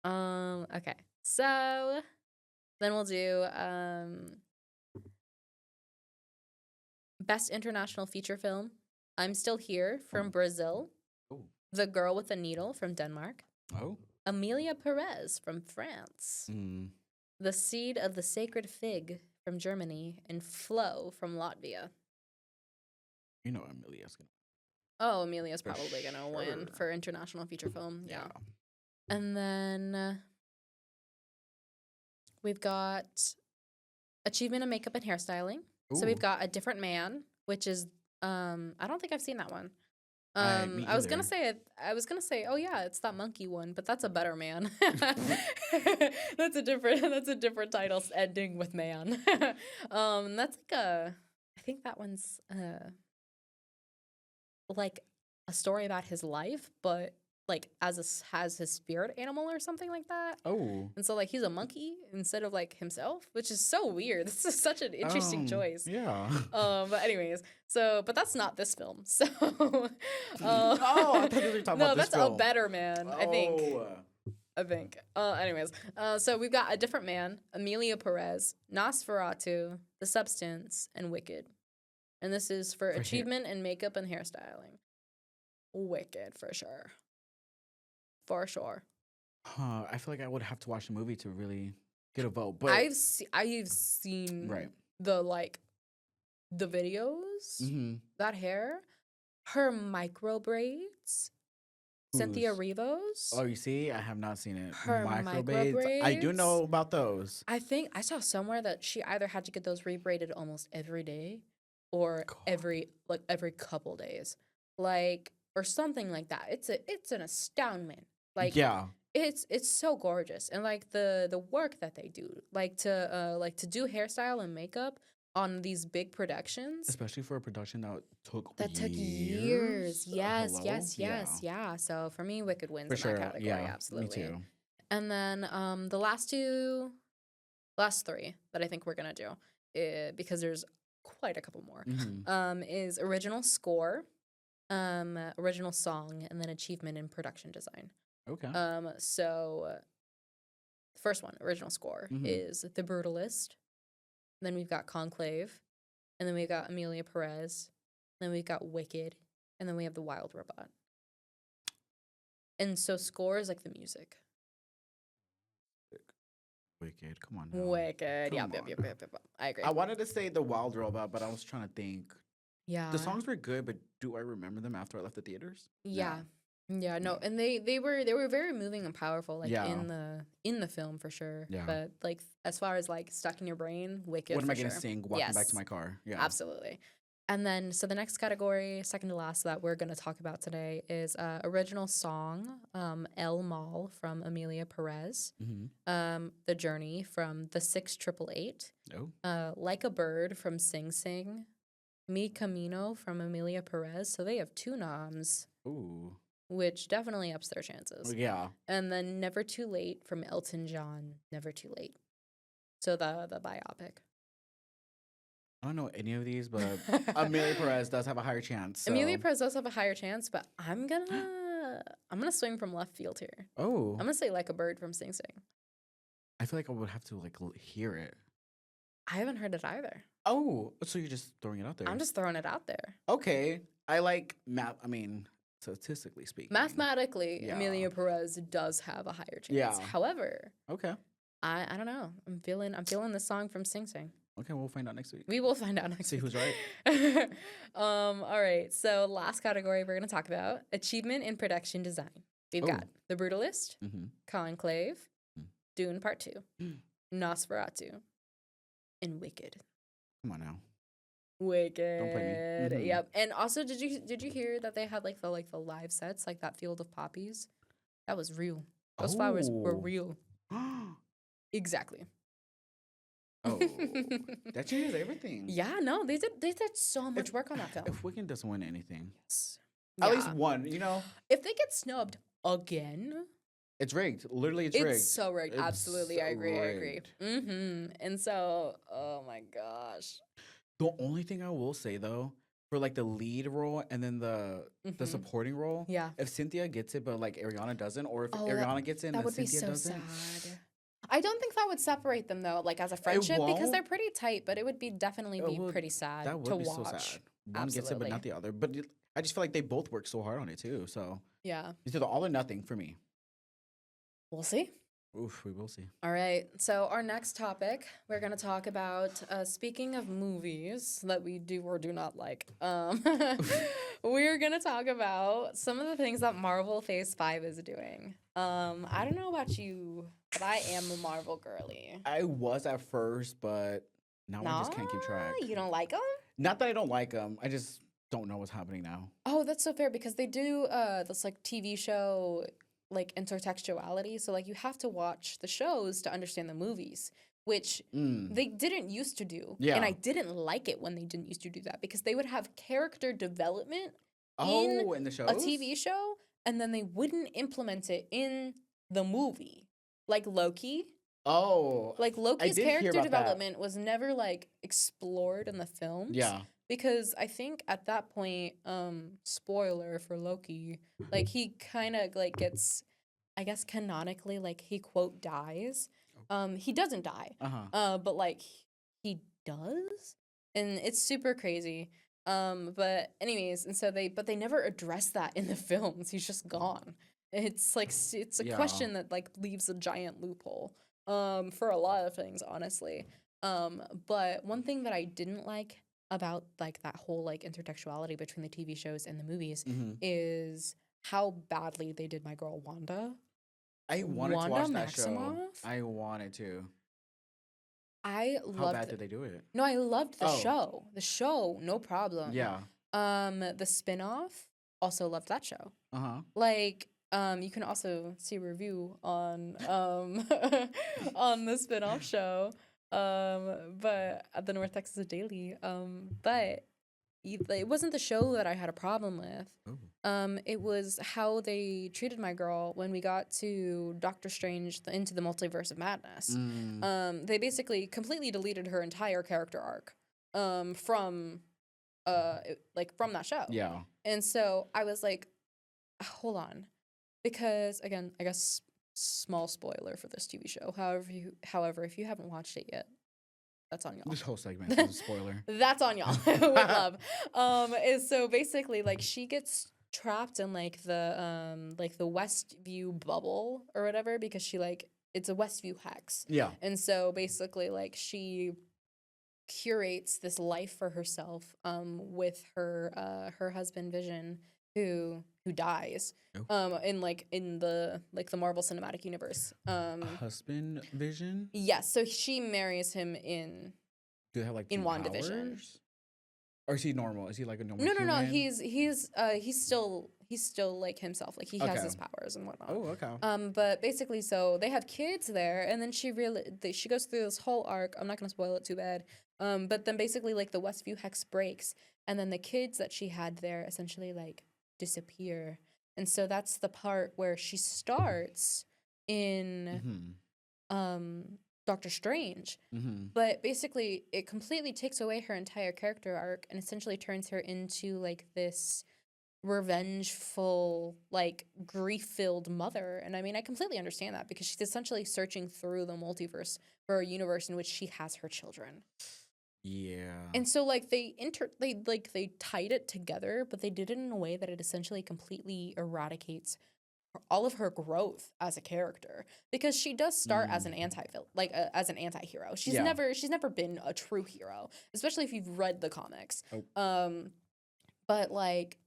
Okay. So then we'll do best international feature film. I'm Still Here from Brazil. Oh. The Girl with the Needle from Denmark. Oh. Amelia Perez from France. The Seed of the Sacred Fig from Germany, and Flow from Latvia. You know Amelia's gonna. Oh, Amelia's probably gonna win for international feature film. Yeah. And then we've got Achievement in Makeup and Hairstyling. So we've got A Different Man, which is I don't think I've seen that one. I was gonna say oh yeah, it's that monkey one, but that's A Better Man. That's a different title, ending with man. That's like I think that one's like a story about his life, but like has his spirit animal or something like that. Oh. And so like he's a monkey instead of like himself, which is so weird. This is such an interesting choice. Yeah. But anyways, but that's not this film. So oh, I thought you were talking about no, this that's film. A Better Man, I think. Oh. Anyways, so we've got A Different Man, Amelia Perez, Nosferatu, The Substance, and Wicked. And this is for achievement in makeup and hairstyling. Wicked, for sure. For sure. I feel like I would have to watch the movie to really get a vote. But I've seen the videos, that hair, her micro braids, Cynthia Erivo's. Oh, you see, I have not seen it. Her micro braids. I do braids. know about those. I think I saw somewhere that she either had to get those rebraided almost every day, or every couple days, or something like that. It's an astoundment. It's so gorgeous, and the work that they do, to do hairstyle and makeup on these big productions, especially for a production that took years. Yes. Yeah. So for me, Wicked wins in that category. Yeah, absolutely. Me too. And then the last three that I think we're gonna do, because there's quite a couple more, is original score, original song, and then achievement in production design. Okay. So the first one, original score, is The Brutalist. Then we've got Conclave, and then we've got Amelia Perez, then we've got Wicked, and then we have The Wild Robot. And so score is like the music. Wicked. Come on now. Wicked. Come Yep, on. yep. I agree. I wanted to say The Wild Robot, but I was trying to think. Yeah. The songs were good, but do I remember them after I left the theaters? Yeah. No. Yeah, no, No. and they were very moving and powerful, like Yeah. in the film for sure. Yeah. But like as far as like stuck in your brain, Wicked. What am for I gonna sure. sing walking back Yes. to my car? Yeah. Absolutely. And then, so the next category, second to last, that we're going to talk about today is original song, El Mal from Amelia Perez, The Journey from The 6888, Like a Bird from Sing Sing, Mi Camino from Amelia Perez. So they have 2 noms. Ooh. Which definitely ups their chances. Yeah. And then Never Too Late from Elton John, Never Too Late. So the biopic. I don't know any of these, but Amelia Perez does have a higher chance. So. Amelia Perez does have a higher chance, but I'm gonna swing from left field here. Oh. I'm gonna say Like a Bird from Sing Sing. I feel like I would have to like hear it. I haven't heard it either. Oh, so you're just throwing it out there? I'm just throwing it out there. Okay. I like statistically speaking. Mathematically, Yeah. Amelia Perez does have a higher chance. Yeah. However, Okay. I don't know. I'm feeling this song from Sing Sing. Okay, we'll find out next week. We will find out next See week. who's right. All right. So last category we're going to talk about, achievement in production design. We've got The Brutalist, Conclave, Dune Part 2, Nosferatu, and Wicked. Come on now. Wicked. Don't play me. Yep. And also, did you hear that they had like the live sets, like that Field of Poppies? That was real. Those flowers were real. Exactly. Oh, that changes everything. Yeah, no, they did so much work on that film. If Wicked doesn't win anything, Yes. at least one, If they get snubbed again, it's rigged. Literally, it's rigged. It's so rigged. It's Absolutely, I agree. rigged. And so, oh my gosh. The only thing I will say though, for like the lead role and then the supporting role, Yeah. if Cynthia gets it but like Ariana doesn't, or if Oh, Ariana gets it and that then would be Cynthia so doesn't. sad. I don't think that would separate them though, like as a friendship, because won't. they're pretty tight. But it would be definitely be pretty sad That would to be watch. so sad. One gets it but Absolutely. not the other. But I just feel like they both work so hard on it too. So Yeah, it's either all or nothing for me. we'll see. Oof, we will see. All right. So our next topic, we're going to talk about, speaking of movies that we do or do not like, we're going to talk about some of the things that Marvel Phase 5 is doing. I don't know about you, but I am a Marvel girly. I was at first, but now I just can't keep track. You don't like them? Not that I don't like them. I just don't know what's happening now. Oh, that's so fair because they do this like TV show like intertextuality. So like you have to watch the shows to understand the movies, which they didn't used to do. Yeah. And I didn't like it when they didn't used to do that because they would have character development in the shows? a TV show and then they wouldn't implement it in the movie. Like Loki. Oh. Like Loki's did hear character about that. development was never like explored in the films. Yeah. Because I think at that point, spoiler for Loki, like he kind of like gets, I guess canonically, like he quote dies. He doesn't die. But like he does, and it's super crazy. But anyways, and so they never address that in the films. He's just gone. It's like it's a question that like leaves a giant loophole. For a lot of things, honestly. But one thing that I didn't like about like that whole like intertextuality between the TV shows and the movies is how badly they did my girl Wanda. I wanted to watch that show. Maximoff? I wanted to. I How loved bad did they do it? No, I loved the show. The show, no problem. Yeah. The spin-off, also loved that show. Like, you can also see a review on on the spin-off show. But at the North Texas Daily. But it wasn't the show that I had a problem with. It was how they treated my girl when we got to Doctor Strange Into the Multiverse of Madness. They basically completely deleted her entire character arc from that show. Yeah. And so I was like, hold on. Because again, I guess small spoiler for this TV show. However, if you haven't watched it yet, that's on y'all. This whole segment is a spoiler. That's on y'all with love. Is so basically like she gets trapped in like the Westview bubble or whatever because she like it's a Westview hex. Yeah. And so basically like she curates this life for herself with her husband Vision who dies in the Marvel Cinematic Universe. Husband Vision? Yes, so she marries him in Do they have like in two WandaVision. powers? Or is he normal? Is he like a normal No, human? he's still like himself. Like he has his powers and whatnot. Oh, okay. But basically, so they have kids there, and then she goes through this whole arc. I'm not gonna spoil it too bad. But then basically, like the Westview hex breaks, and then the kids that she had there essentially like disappear, and so that's the part where she starts in Doctor Strange. But basically, it completely takes away her entire character arc and essentially turns her into like this revengeful, like grief-filled mother. And I mean, I completely understand that because she's essentially searching through the multiverse for a universe in which she has her children. Yeah. And so like they tied it together, but they did it in a way that it essentially completely eradicates all of her growth as a character because she does start as an as an anti-hero. She's never been a true hero, especially if you've read the comics. But like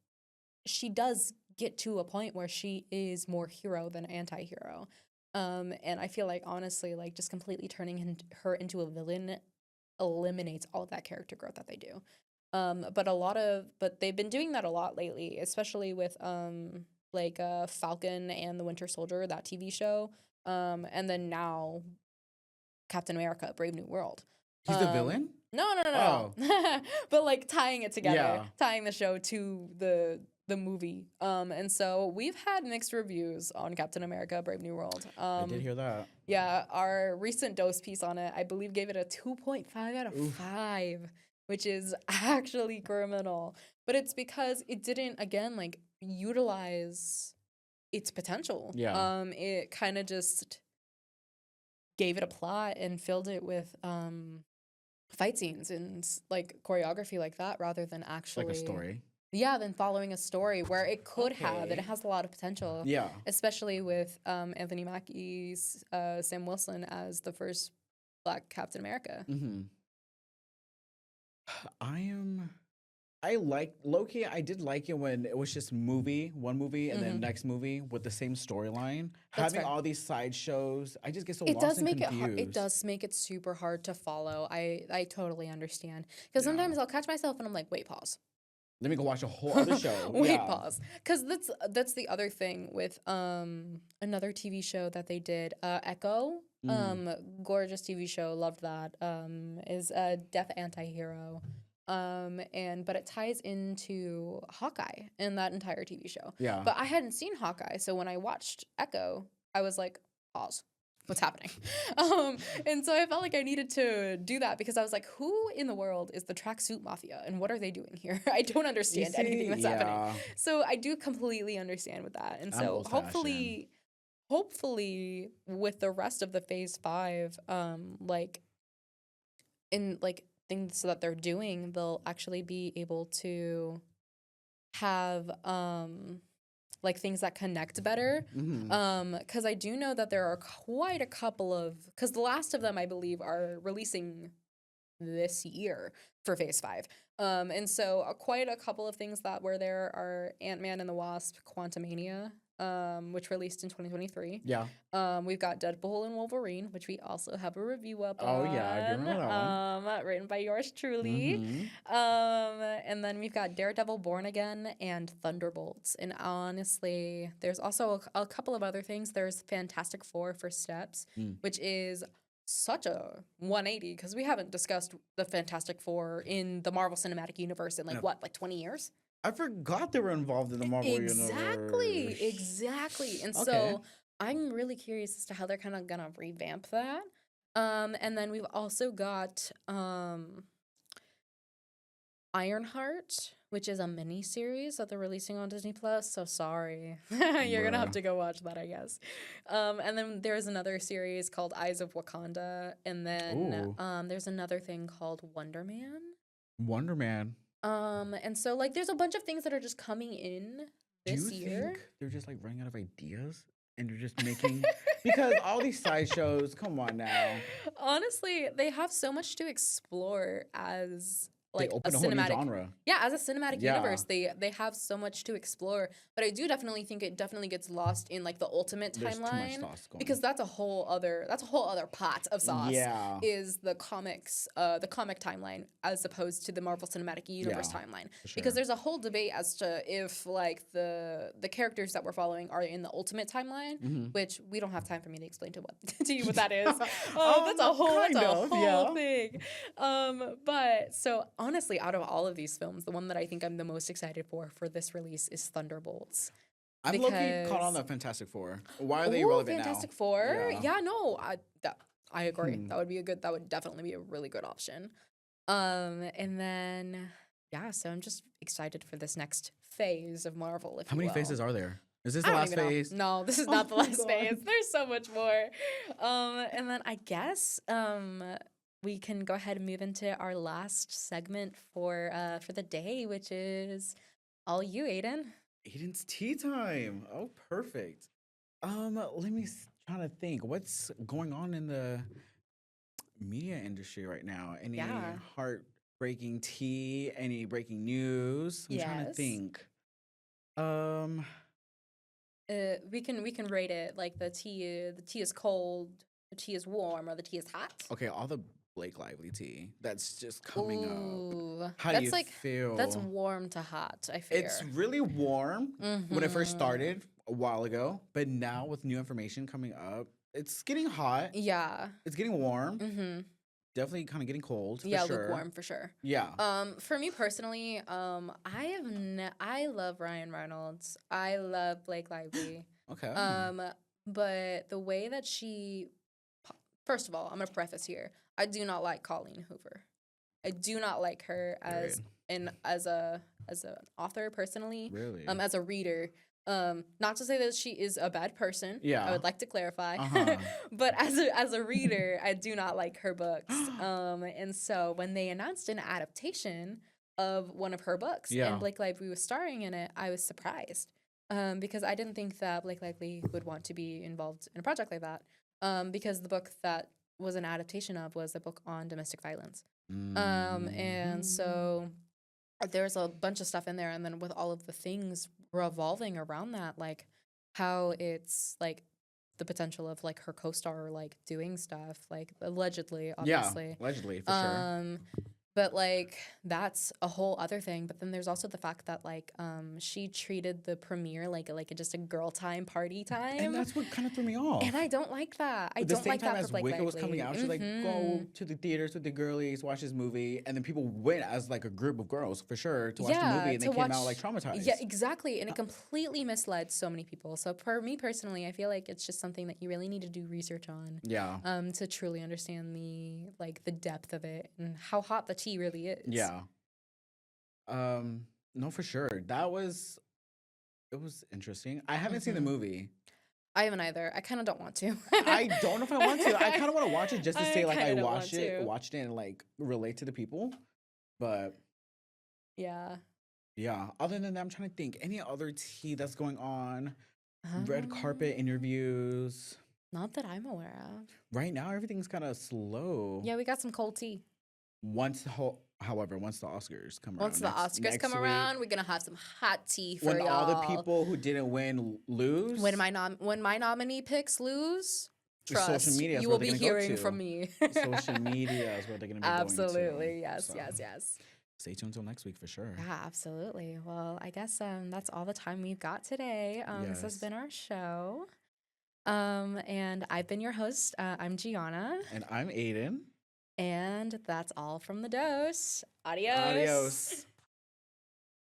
she does get to a point where she is more hero than anti-hero. And I feel like honestly like just completely turning her into a villain eliminates all of that character growth that they do. But they've been doing that a lot lately, especially with Falcon and the Winter Soldier, that TV show, and then now Captain America: Brave New World. He's the villain? No. But like tying it together, tying the show to the movie. And so we've had mixed reviews on Captain America: Brave New World. I did hear that. Yeah, our recent dose piece on it, I believe, gave it a 2.5 out of 5, which is actually criminal. But it's because it didn't, again, like utilize its potential. Yeah. It kind of just gave it a plot and filled it with fight scenes and like choreography like that rather than actually like a story. Yeah, than following a story where it could have, and it has a lot of potential. Yeah. Especially with Anthony Mackie's Sam Wilson as the first Black Captain America. I like Loki. I did like it when it was just one movie, and then next movie with the same storyline. Having all these side shows, I just get so lost and confused. It does make it super hard to follow. I totally understand because sometimes I'll catch myself and I'm like, wait, pause. Let me go watch a whole other show. Pause. Because that's the other thing with another TV show that they did, Echo. Gorgeous TV show, loved that. Is a deaf anti-hero. But it ties into Hawkeye in that entire TV show. Yeah. But I hadn't seen Hawkeye, so when I watched Echo, I was like, pause. What's happening? And so I felt like I needed to do that because I was like, who in the world is the tracksuit mafia and what are they doing here? I don't understand anything that's happening. So I do completely understand with that. And so hopefully with the rest of the phase 5, things that they're doing, they'll actually be able to have things that connect better. Because I do know that there are quite a couple of, because the last of them I believe are releasing this year for phase 5. And so quite a couple of things that were there are Ant-Man and the Wasp: Quantumania, which released in 2023. Yeah. We've got Deadpool and Wolverine, which we also have a review up on. Oh yeah, I do remember that one. Written by yours truly. And then we've got Daredevil: Born Again and Thunderbolts. And honestly, there's also a couple of other things. There's Fantastic Four: First Steps, which is such a 180 because we haven't discussed the Fantastic Four in the Marvel Cinematic Universe in 20 years? I forgot they were involved in the Marvel universe. Exactly. And so I'm really curious as to how they're kind of gonna revamp that. And then we've also got Ironheart, which is a mini series that they're releasing on Disney Plus. So sorry, you're gonna have Bruh. to go watch that, I guess. And then there's another series called Eyes of Wakanda, and then Ooh. there's another thing called Wonder Man. Wonder Man. And so like there's a bunch of things that are just coming in Do this you year. think they're just like running out of ideas and they're just making because all these side shows, come on now. Honestly, they have so much to explore as They like a open a whole new cinematic genre. yeah, as a cinematic Yeah. universe. They have so much to explore. But I do definitely think it definitely gets lost in like the ultimate There's too much timeline. sauce going. Because that's a whole other pot of sauce. Yeah. Is the comic timeline as opposed to the Marvel Cinematic Universe Yeah, timeline. for sure. Because there's a whole debate as to if like the characters that we're following are in the ultimate timeline, which we don't have time for me to explain to you what that is. That's a whole thing. But so honestly, out of all of these films, the one that I think I'm the most excited for this release is Thunderbolts. I'm low-key caught on the Fantastic Four. Why are they relevant now? Fantastic Four? Yeah. No, I agree. That would definitely be a really good option. And then so I'm just excited for this next phase of Marvel. How many phases are there? Is this I the don't last even know. phase? No, this is not the last phase. There's so much more. And then I guess we can go ahead and move into our last segment for the day, which is all you, Aiden. Aiden's tea time. Oh, perfect. Let me try to think. What's going on in the media industry right now? Any heartbreaking tea? Any breaking news? I'm trying to think. We can rate it like the tea is cold, the tea is warm, or the tea is hot. Okay, all the Blake Lively tea that's just coming up. How That's do you feel? That's warm to hot, I fear. It's really warm when it first started a while ago, but now with new information coming up, it's getting hot. Yeah. It's getting warm. Definitely kind of getting cold. For sure. Lukewarm for sure. Yeah. For me personally, I love Ryan Reynolds. I love Blake Lively. Okay. But the way that first of all, I'm gonna preface here. I do not like Colleen Hoover. I do not like her as an author personally. Really? As a reader. Not to say that she is a bad person. Yeah. I would like to clarify. But as a reader, I do not like her books. And so when they announced an adaptation of one of her books and Blake Lively was starring in it, I was surprised. Because I didn't think that Blake Lively would want to be involved in a project like that. Because the book that was an adaptation of was a book on domestic violence. And so there's a bunch of stuff in there, and then with all of the things revolving around that, like how it's like the potential of like her co-star like doing stuff, like allegedly, obviously. Yeah, allegedly, for sure. But like that's a whole other thing. But then there's also the fact that like she treated the premiere like just a girl time, party time, and that's what kind of threw me off. And I don't like that. I don't like that. At the same time as Wicked was coming out, she's like, go to the theaters with the girlies, watch this movie, and then people went as like a group of girls for sure to watch the movie, and they came out like traumatized. Yeah, exactly, and it completely misled so many people. So for me personally, I feel like it's just something that you really need to do research on. Yeah. To truly understand the depth of it and how hot the tea really is. Yeah. No, for sure. It was interesting. I haven't seen the movie. I haven't either. I kind of don't want to. I don't know if I want to. I kind of want to watch it just to say like I watched it and like relate to the people. But yeah. Yeah. Other than that, I'm trying to think. Any other tea that's going on? Red carpet interviews. Not that I'm aware of. Right now, everything's kind of slow. Yeah, we got some cold tea. However, once the Oscars come around. Once the Oscars come around, we're gonna have some hot tea for y'all. When all the people who didn't win lose. When my nominee picks lose, trust social media you will be hearing from me. Social media is where they're gonna be absolutely going to. Yes, so. Yes. Stay tuned until next week for sure. Yeah, absolutely. Well, I guess that's all the time we've got today. This has been our show. And I've been your host. I'm Gianna. And I'm Aiden. And that's all from the dose. Adios. Adios.